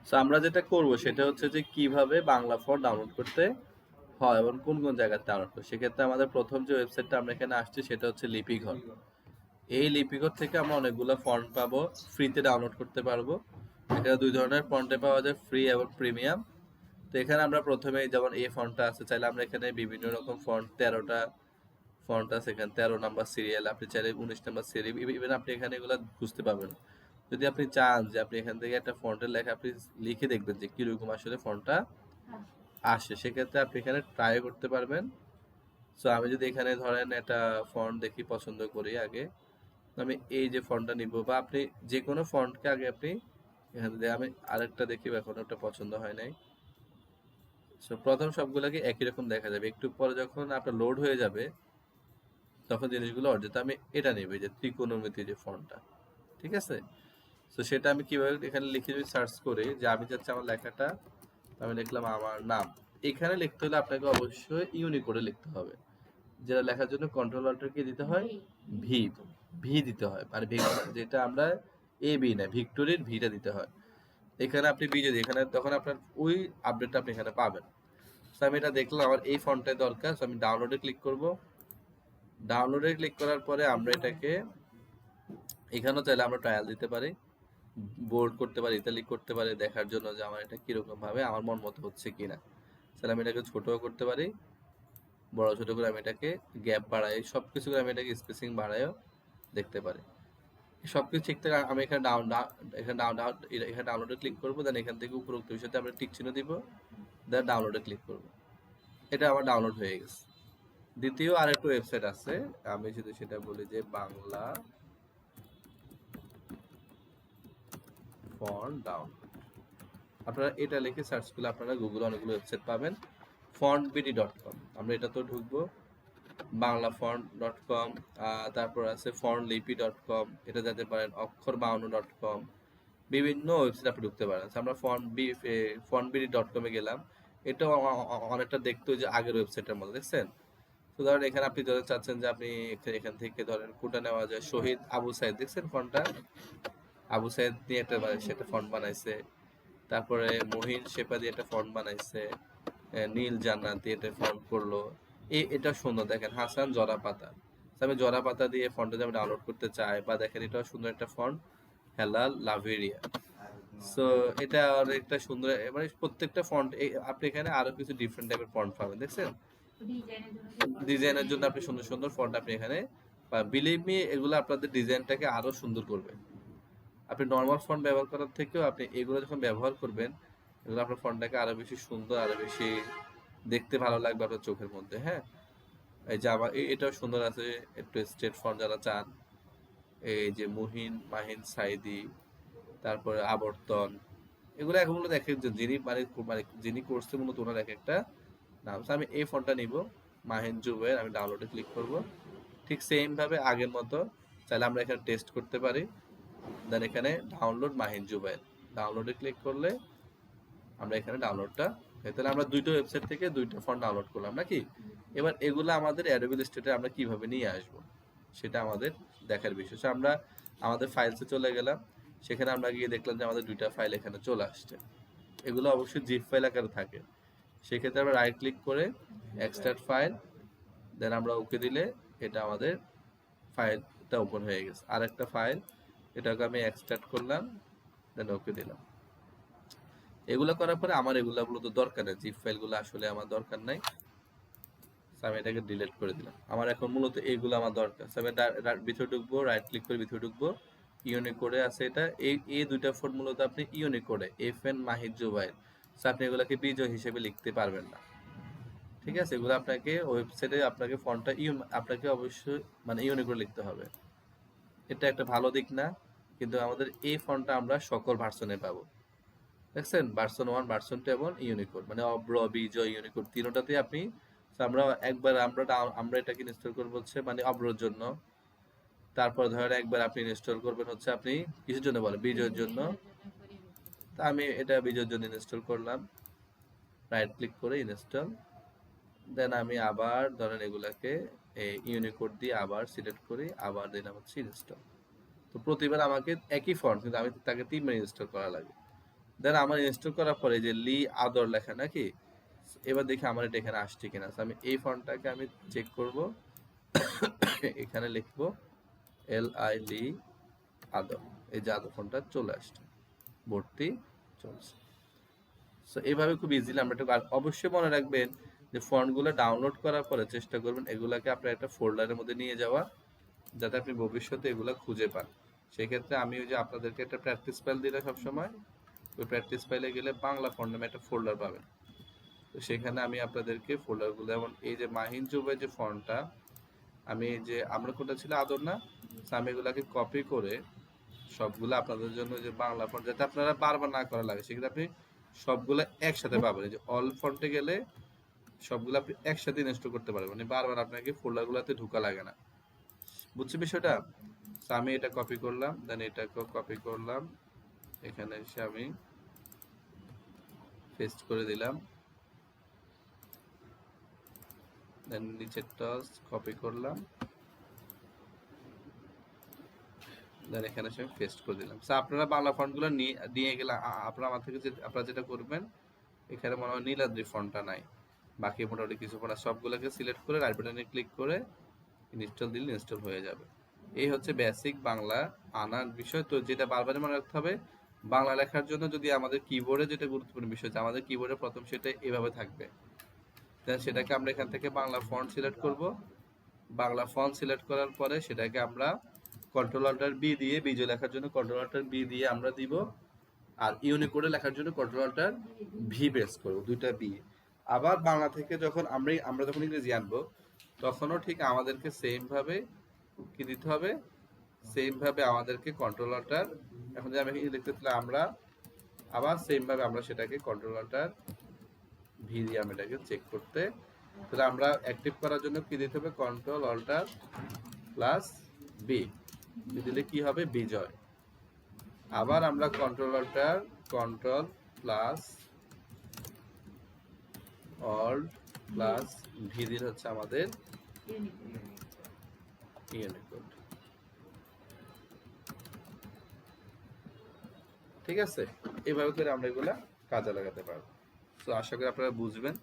So আমরা যেটা করব সেটা হচ্ছে যে কিভাবে বাংলা ফন্ট ডাউনলোড করতে হয় এবং কোন কোন জায়গায় ডাউনলোড করতে। সেক্ষেত্রে আমাদের প্রথম যে ওয়েবসাইটটা আমরা এখানে আসছি সেটা হচ্ছে লিপিঘর। এই লিপিঘর থেকে আমরা অনেকগুলো ফন্ট পাবো, ফ্রিতে ডাউনলোড করতে পারবো। এখানে দুই ধরনের ফন্টে পাওয়া যায়, ফ্রি এবং প্রিমিয়াম। তো এখানে আমরা প্রথমে যেমন এই ফন্টটা আছে, চাইলে আমরা এখানে বিভিন্ন রকম ফন্ট 13টা ফন্ট আছে, এখানে 13 নাম্বার সিরিয়াল, আপনি চাইলে 19 নাম্বার সিরিয়াল, ইভেন আপনি এখানে এগুলো বুঝতে পারবেন। যদি আপনি চান যে আপনি এখান থেকে একটা ফন্টের লেখা আপনি লিখে দেখবেন যে কিরকম আসলে ফন্টটা আসে, সেক্ষেত্রে আপনি এখানে ট্রাই করতে পারবেন। সো আমি যদি এখানে ধরেন একটা ফন্ট দেখি, পছন্দ করি আগে, আমি এই যে ফন্টটা নিব, বা আপনি যে কোনো ফন্টকে আগে আপনি এখান থেকে, আমি আরেকটা দেখি, এখন ওটা পছন্দ হয় নাই। সো প্রথম সবগুলোকে একই রকম দেখা যাবে, একটু পরে যখন আপনার লোড হয়ে যাবে তখন জিনিসগুলো অর্জিত। আমি এটা নেব, যে ত্রিকোণমিতি যে ফন্টটা, ঠিক আছে। তো সেটা আমি কিভাবে এখানে লিখে যদি সার্চ করি যে আমি যাচ্ছি আমার লেখাটা, আমি লিখলাম আমার নাম। এখানে লিখতে হলে আপনাকে অবশ্যই ইউনিকোডে লিখতে হবে, যেটা লেখার জন্য কন্ট্রোল অল্টার কি দিতে হয়, ভি, ভি দিতে হয়। আর ভি যেটা আমরা এ বি না, ভিক্টোরির ভিটা দিতে হয়। এখানে আপনি বি যদি এখানে, তখন আপনার ওই আপডেটটা আপনি এখানে পাবেন। তো আমি এটা দেখলাম আমার এই ফন্টটাই দরকার, আমি ডাউনলোডে ক্লিক করব। ডাউনলোডে ক্লিক করার পরে আমরা এটাকে এখানেও চাইলে আমরা ট্রায়াল দিতে পারি, বোল্ড করতে পারি, ইতালিক করতে পারি, দেখার জন্য যে আমার এটা কিরকম ভাবে আমার মন মতো হচ্ছে কিনা। তাহলে আমি এটাকে ছোটও করতে পারি, বড় ছোট করে আমি এটাকে গ্যাপ বাড়াই, সবকিছু করে আমি এটাকে স্পেসিং বাড়াইও দেখতে পারি। সবকিছু ঠিক থাকে। আমি এখানে এখানে ডাউনলোডে ক্লিক করবো, দেন এখান থেকে উপরোক্ত বিষয়তে আমরা টিক চিহ্ন দিব, দেন ডাউনলোডে ক্লিক করবো। এটা আমার ডাউনলোড হয়ে গেছে। দ্বিতীয় আরেকটা ওয়েবসাইট আছে, আমি যদি সেটা বলি যে বাংলা ফন্ট ডাউনলোড, আপনারা এটা লিখে সার্চ করলে আপনারা গুগলে অনেকগুলো ওয়েবসাইট পাবেন। fontbd.com, আমরা এটা তো ঢুকবো, বাংলাফন্ট.com, তারপর আছে fontlipi.com, এটা যেতে পারেন, অক্ষর52.com, বিভিন্ন ওয়েবসাইট আপনি ঢুকতে পারেন। আমরা fontbd.com এ গেলাম। এটাও অনেকটা দেখতে যে আগের ওয়েবসাইটের মতো, দেখছেন। তো ধরেন এখানে আপনি ধরেন চাচ্ছেন যে আপনি এখান থেকে ধরেন কোটা নেওয়া যায়, শহীদ আবু সাইদ, দেখছেন ফন্টটা, আবু সাইদ নিয়ে একটা সেটা ফন্ট বানাইছে। তারপরে মহিন শেপা দিয়ে একটা ফন্ট বানাইছে, নীল জান্নাত দিয়ে একটা ফন্ট করলো। এটা সুন্দর, দেখেন হাসান জরা পাতা। আমি জরা পাতা দিয়ে ফন্টটা যদি আমি ডাউনলোড করতে চাই, বা দেখেন এটাও সুন্দর একটা ফন্ট, হেলাল লাভেরিয়া। সো এটা অনেকটা সুন্দর, মানে প্রত্যেকটা ফন্ট আপনি এখানে আরো কিছু ডিফারেন্ট টাইপের ফন্ট পাবেন, দেখছেন। ডিজাইনের জন্য আপনি সুন্দর সুন্দর ফন্ট আপনি এখানে, বা বিলিভ মি এগুলো আপনাদের ডিজাইনটাকে আরো সুন্দর করবে। আপনি নর্মাল ফন্ট ব্যবহার করার থেকেও আপনি এগুলো যখন ব্যবহার করবেন, এগুলো আপনার ফন্টটাকে আরো বেশি সুন্দর, আরো বেশি দেখতে ভালো লাগবে আপনার চোখের মধ্যে। হ্যাঁ, এই যে আমার এটাও সুন্দর আছে, একটু স্ট্রেট ফন্ট যারা চান, এই যে মুহিন, মাহিন, সাইদি, তারপরে আবর্তন, এগুলো এগুলো দেখেন যে যিনি মানে যিনি করছে মূলত ওনার এক একটা নাম। আমি এই ফন্টটা নিব, মাহিন জুবের, আমি ডাউনলোডে ক্লিক করব। ঠিক সেম ভাবে আগের মতো চাইলে আমরা এখানে টেস্ট করতে পারি, দেন এখানে ডাউনলোড মাহিন জুবাইর, ডাউনলোডে ক্লিক করলে আমরা এখানে ডাউনলোডটা, তাহলে আমরা দুইটা ওয়েবসাইট থেকে দুইটা ফন্ট ডাউনলোড করলাম নাকি। এবার এগুলো আমাদের অ্যাডোবি ইলাস্ট্রেটরে আমরা কিভাবে নিয়ে আসব সেটা আমাদের দেখার বিষয়। আমরা আমাদের ফাইলসে চলে গেলাম, সেখানে আমরা গিয়ে দেখলাম যে আমাদের দুইটা ফাইল এখানে চলে আসছে। এগুলো অবশ্যই জিপ ফাইল আকারে থাকে। সেক্ষেত্রে আমরা রাইট ক্লিক করে এক্সট্রাক্ট ফাইল, দেন আমরা ওকে দিলে এটা আমাদের ফাইলটা ওপেন হয়ে গেছে। আর একটা ফাইল, এটাকে আমি এক্সট্রাক্ট করলাম, দেন ওকে দিলাম। এগুলো করার পরে আমার এগুলো তো দরকার নেই, জিপ ফাইলগুলো আসলে আমার দরকার নাই। আমি এটাকে ডিলিট করে দিলাম। আমার এখন মূলত এইগুলো আমার দরকার। আমি ভিতরে ঢুকবো, রাইট ক্লিক করে ভিতরে ঢুকবো, ইউনিকোডে আছে এটা। এই দুইটা ফন্ট মূলত আপনি ইউনিকোডে, FN মাহিদ জুবাইর, আপনি এগুলোকে বিজয় হিসেবে লিখতে পারবেন না, ঠিক আছে। এগুলো আপনাকে ওয়েবসাইটে আপনাকে ফন্টটা আপনাকে অবশ্যই মানে ইউনিকোডে লিখতে হবে। এটা একটা ভালো দিক না, কিন্তু আমাদের এই ফন্টটা আমরা সকল ভার্সনে পাবো, দেখছেন, ভার্সন 1, ভার্সন 2 এবং ইউনিকোড, মানে অব্র, বিজয়, ইউনিকোড তিনটাতে আপনি। আমরা একবার আমরা এটাকে ইনস্টল করবো হচ্ছে মানে অব্রর জন্য। তারপর ধরেন একবার আপনি ইনস্টল করবেন হচ্ছে আপনি কিসের জন্য বলে, বিজয়ের জন্য। তা আমি এটা বিজয়ের জন্য ইনস্টল করলাম, রাইট ক্লিক করে ইনস্টল, দেন আমি আবার ধরেন এগুলাকে ইউনিকোড দিয়ে আবার সিলেক্ট করি, আবার দিলাম হচ্ছে ইনস্টল। তো প্রতিবার আমাকে একই ফন্ট, কিন্তু আমি তাকে 3 বার ইনস্টল করা লাগে। দেন আমার ইনস্টল করার পরে যে লি আদর লেখা নাকি, এবার দেখি আমার এটা এখানে আসছে কিনা। আমি এই ফন্টটাকে আমি চেক করব, এখানে লিখবো লি আদর, এই যে আদর ফন্টটা চলে আসছে, ভর্তি চলছে। সো এইভাবে খুব ইজিলি আমরা এটা, আর অবশ্যই মনে রাখবেন যে ফন্টগুলো ডাউনলোড করার পরে চেষ্টা করবেন এগুলাকে আপনার একটা ফোল্ডারের মধ্যে নিয়ে যাওয়া, যাতে আপনি ভবিষ্যতে এগুলো খুঁজে পান। সেক্ষেত্রে আমি ওই যে আপনাদেরকে একটা প্র্যাকটিস ফাইল দিলে সবসময়, ওই প্র্যাকটিস ফাইলে গেলে বাংলা ফন্ট নামে একটা ফোল্ডার পাবেন। তো সেখানে আমি আপনাদেরকে ফোল্ডারগুলো, যেমন এই যে মাহিন জুবের যে ফন্টটা, আমি এই যে আমরা কোনটা ছিল আদর না, আমি এগুলাকে কপি করে সবগুলো আপনাদের জন্য যে বাংলা ফন্ট, যাতে আপনারা বারবার না করা লাগে, সেক্ষেত্রে আপনি সবগুলো একসাথে পাবেন। এই যে অল ফন্টে গেলে সবগুলো আপনি একসাথে ইনস্টল করতে পারবেন, মানে বারবার আপনাকে ফোল্ডারগুলোতে ঢোকা লাগে না। বুঝছি বিষয়টা? আমি এটা কপি করলাম, দেন এটাকেও কপি করলাম, এখানে এসে আমি পেস্ট করে দিলাম, দেন নিচেরটা কপি করলাম, দেন এখানে এসে আমি পেস্ট করে দিলাম। আপনারা বাংলা ফন্টগুলো নিয়ে গেলে আপনারা আমার থেকে আপনারা যেটা করবেন, এখানে মনে হয় নীলাদ্রি ফন্টটা নাই, বাকি মোটামুটি কিছু ফন্ট সবগুলোকে সিলেক্ট করে রাইট বাটনে ক্লিক করে ইনস্টল দিলে ইনস্টল হয়ে যাবে। এই হচ্ছে বেসিক বাংলা আনার বিষয়। তো যেটা বারবার মনে রাখতে হবে, বাংলা লেখার জন্য যদি আমাদের কিবোর্ডে যেটা গুরুত্বপূর্ণ বিষয়, যে আমাদের কিবোর্ডে প্রথম সেটা এভাবে থাকবে, দেন সেটাকে আমরা এখান থেকে বাংলা ফন্ট সিলেক্ট করব। বাংলা ফন্ট সিলেক্ট করার পরে সেটাকে আমরা কন্ট্রোল অল্টার বি দিয়ে, বিজয় লেখার জন্য কন্ট্রোল অল্টার বি দিয়ে আমরা দিব, আর ইউনিকোডে লেখার জন্য কন্ট্রোল অল্টার ভি প্রেস করব, দুইটা বি। আবার বাংলা থেকে যখন আমরা যখন ইংরেজি আনবো, তখনও ঠিক আমাদেরকে সেম ভাবে কি দিতে হবে, সেম ভাবে আমাদেরকে কন্ট্রোল অল্টার, এখন যে আমি লিখতে আমরা আবার সেম ভাবে আমরা সেটাকে কন্ট্রোল অল্টার ভি দিয়ে আমি এটাকে চেক করতে, তাহলে আমরা অ্যাক্টিভ করার জন্য কি দিতে হবে, কন্ট্রোল অল্টার প্লাস বি দিলে কি হবে, বিজয়। আবার আমরা control alter control plus alt plus V দিলে হচ্ছে আমাদের ইউনিকোড। ঠিক আছে, এইভাবে করে আমরা এগুলা কাজে লাগাতে পারবো। তো আশা করি আপনারা বুঝবেন।